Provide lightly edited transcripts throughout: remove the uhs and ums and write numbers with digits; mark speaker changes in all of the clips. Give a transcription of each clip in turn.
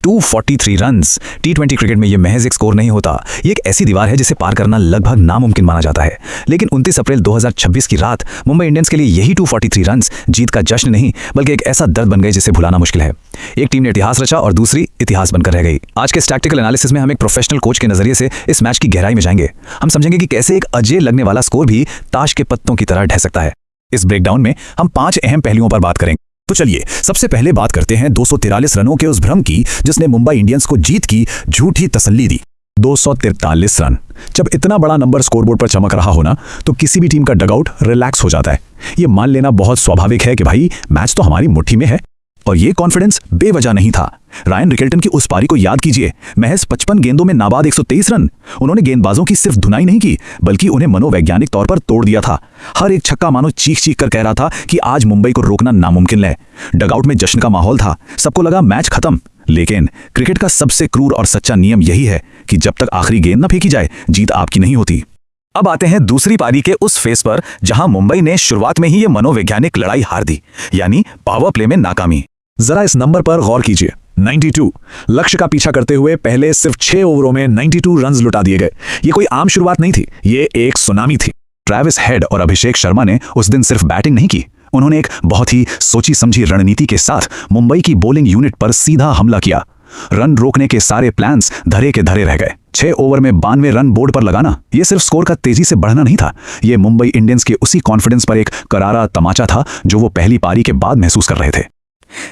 Speaker 1: 243 runs टी20 cricket में ये महज एक स्कोर नहीं होता। ये एक ऐसी दीवार है जिसे पार करना लगभग नामुमकिन माना जाता है। लेकिन 29 अप्रैल 2026 की रात मुंबई इंडियंस के लिए यही 243 रन्स जीत का जश्न नहीं बल्कि एक ऐसा दर्द बन गए जिसे भुलाना मुश्किल है। एक टीम ने इतिहास रचा और दूसरी इतिहास बनकर रह गई। आज के इस टैक्टिकल एनालिसिस में हम एक प्रोफेशनल कोच के नजरिए से इस मैच की गहराई में जाएंगे। हम समझेंगे कि कैसे एक अजय लगने वाला स्कोर भी ताश के पत्तों की तरह ढह सकता है। इस ब्रेकडाउन में हम 5 अहम पहलुओं पर बात करेंगे। तो चलिए सबसे पहले बात करते हैं 243 रनों के उस भ्रम की जिसने मुंबई इंडियंस को जीत की झूठी तसल्ली दी। 243 रन जब इतना बड़ा नंबर स्कोरबोर्ड पर चमक रहा हो ना, तो किसी भी टीम का डगआउट रिलैक्स हो जाता है। ये मान लेना बहुत स्वाभाविक है कि भाई मैच तो हमारी मुट्ठी में है। और ये कॉन्फिडेंस बेवजह नहीं था। रायन रिकेल्टन की उस पारी को याद कीजिए, महज 55 गेंदों में नाबाद 123 रन। उन्होंने गेंदबाजों की सिर्फ धुनाई नहीं की बल्कि उन्हें मनोवैज्ञानिक तौर पर तोड़ दिया था। हर एक छक्का मानो चीख चीख कर कह रहा था कि आज मुंबई को रोकना नामुमकिन है। डगआउट में जश्न का माहौल था, सबको लगा मैच खत्म। लेकिन क्रिकेट का सबसे क्रूर और सच्चा नियम यही है कि जब तक आखिरी गेंद न फेंकी जाए, जीत आपकी नहीं होती। अब आते हैं दूसरी पारी के उस फेस पर जहां मुंबई ने शुरुआत में ही ये मनोवैज्ञानिक लड़ाई हार दी, यानी पावर प्ले में नाकामी। जरा इस नंबर पर गौर कीजिए, 92। लक्ष्य का पीछा करते हुए पहले सिर्फ 6 ओवरों में 92 रन्स लुटा दिए गए। ये कोई आम शुरुआत नहीं थी, ये एक सुनामी थी। ट्रेविस हेड और अभिषेक शर्मा ने उस दिन सिर्फ बैटिंग नहीं की, उन्होंने एक बहुत ही सोची समझी रणनीति के साथ मुंबई की बॉलिंग यूनिट पर सीधा हमला किया। रन रोकने के सारे प्लान्स धरे के धरे रह गए। 6 ओवर में 92 रन बोर्ड पर लगाना, यह सिर्फ स्कोर का तेजी से बढ़ना नहीं था, यह मुंबई इंडियंस के उसी कॉन्फिडेंस पर एक करारा तमाचा था जो वो पहली पारी के बाद महसूस कर रहे थे।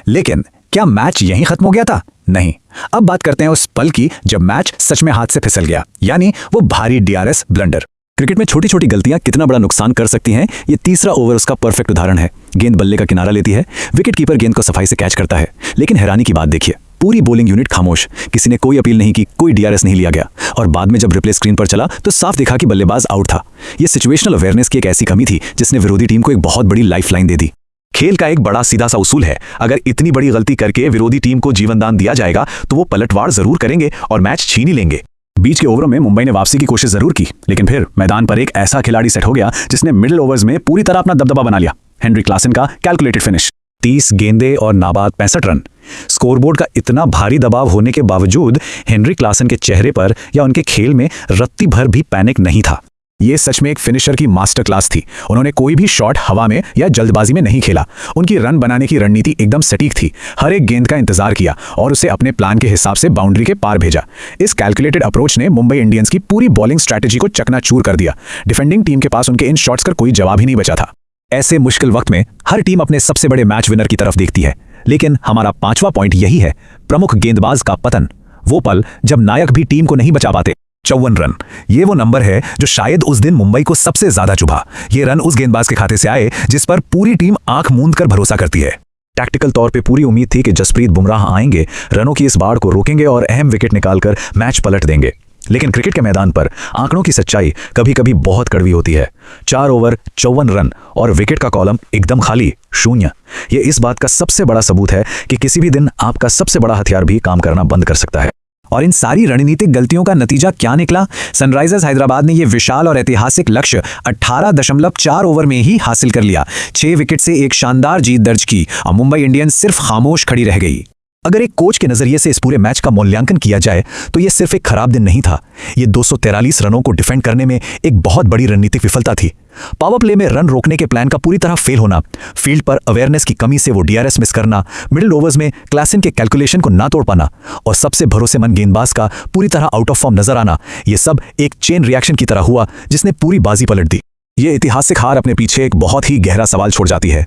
Speaker 1: लेकिन क्या मैच यहीं खत्म हो गया था? नहीं। अब बात करते हैं उस पल की जब मैच सच में हाथ से फिसल गया, यानी वो भारी DRS ब्लंडर। क्रिकेट में छोटी छोटी गलतियां कितना बड़ा नुकसान कर सकती हैं, ये तीसरा ओवर उसका परफेक्ट उदाहरण है। गेंद बल्ले का किनारा लेती है, विकेट कीपर गेंद को सफाई से कैच करता है। लेकिन हैरानी की बात देखिए, पूरी बॉलिंग यूनिट खामोश, किसी ने कोई अपील नहीं की, कोई DRS नहीं लिया गया। और बाद में जब रिप्ले स्क्रीन पर चला तो साफ दिखा कि बल्लेबाज आउट था। यह सिचुएशनल अवेयरनेस की एक ऐसी कमी थी जिसने विरोधी टीम को एक बहुत बड़ी लाइफलाइन दे दी। खेल का एक बड़ा सीधा सा उसूल है, अगर इतनी बड़ी गलती करके विरोधी टीम को जीवनदान दिया जाएगा तो वो पलटवार जरूर करेंगे और मैच छीन ही लेंगे। बीच के ओवरों में मुंबई ने वापसी की कोशिश जरूर की, लेकिन फिर मैदान पर एक ऐसा खिलाड़ी सेट हो गया जिसने मिडिल ओवर्स में पूरी तरह अपना दबदबा बना लिया। हेनरी क्लासन का कैलकुलेटेड फिनिश, 30 गेंदें और नाबाद 65 रन। स्कोरबोर्ड का इतना भारी दबाव होने के बावजूद हेनरी क्लासन के चेहरे पर या उनके खेल में रत्ती भर भी पैनिक नहीं था। ये सच में एक फिनिशर की मास्टर क्लास थी। उन्होंने कोई भी शॉट हवा में या जल्दबाजी में नहीं खेला। उनकी रन बनाने की रणनीति एकदम सटीक थी। हर एक गेंद का इंतजार किया और उसे अपने प्लान के हिसाब से बाउंड्री के पार भेजा। इस कैलकुलेटेड अप्रोच ने मुंबई इंडियंस की पूरी बॉलिंग स्ट्रैटेजी को चकनाचूर कर दिया। डिफेंडिंग टीम के पास उनके इन शॉट्स का कोई जवाब ही नहीं बचा था। ऐसे मुश्किल वक्त में हर टीम अपने सबसे बड़े मैच विनर की तरफ देखती है, लेकिन हमारा 5वां पॉइंट यही है, प्रमुख गेंदबाज का पतन। वो पल जब नायक भी टीम को नहीं बचा पाते। 54 रन, ये वो नंबर है जो शायद उस दिन मुंबई को सबसे ज्यादा चुभा। ये रन उस गेंदबाज के खाते से आए जिस पर पूरी टीम आंख मूंद कर भरोसा करती है। टैक्टिकल तौर पे पूरी उम्मीद थी कि जसप्रीत बुमराह आएंगे, रनों की इस बाढ़ को रोकेंगे और अहम विकेट निकालकर मैच पलट देंगे। लेकिन क्रिकेट के मैदान पर आंकड़ों की सच्चाई कभी कभी बहुत कड़वी होती है। 4 ओवर 54 रन और विकेट का कॉलम एकदम खाली, 0। ये इस बात का सबसे बड़ा सबूत है कि किसी भी दिन आपका सबसे बड़ा हथियार भी काम करना बंद कर सकता है। और इन सारी रणनीतिक गलतियों का नतीजा क्या निकला? सनराइजर्स हैदराबाद ने यह विशाल और ऐतिहासिक लक्ष्य 18.4 ओवर में ही हासिल कर लिया। 6 विकेट से एक शानदार जीत दर्ज की और मुंबई इंडियंस सिर्फ खामोश खड़ी रह गई। अगर एक कोच के नजरिए से इस पूरे मैच का मूल्यांकन किया जाए तो यह सिर्फ एक खराब दिन नहीं था, यह 243 रनों को डिफेंड करने में एक बहुत बड़ी रणनीतिक विफलता थी। पावर प्ले में रन रोकने के प्लान का पूरी तरह फेल होना, फील्ड पर अवेयरनेस की कमी से वो DRS मिस करना, मिडिल ओवर्स में क्लासन के कैलकुलेशन को ना तोड़ पाना और सबसे भरोसेमंद गेंदबाज का पूरी तरह आउट ऑफ फॉर्म नजर आना, यह सब एक चेन रिएक्शन की तरह हुआ जिसने पूरी बाजी पलट दी। यह ऐतिहासिक हार अपने पीछे एक बहुत ही गहरा सवाल छोड़ जाती है।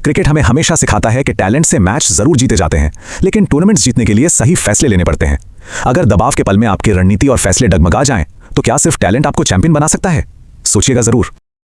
Speaker 1: क्रिकेट हमें हमेशा सिखाता है कि टैलेंट से मैच जरूर जीते जाते हैं, लेकिन टूर्नामेंट्स जीतने के लिए सही फैसले लेने पड़ते हैं। अगर दबाव के पल में आपकी रणनीति और फैसले डगमगा जाएं, तो क्या सिर्फ टैलेंट आपको चैंपियन बना सकता है? सोचिएगा जरूर।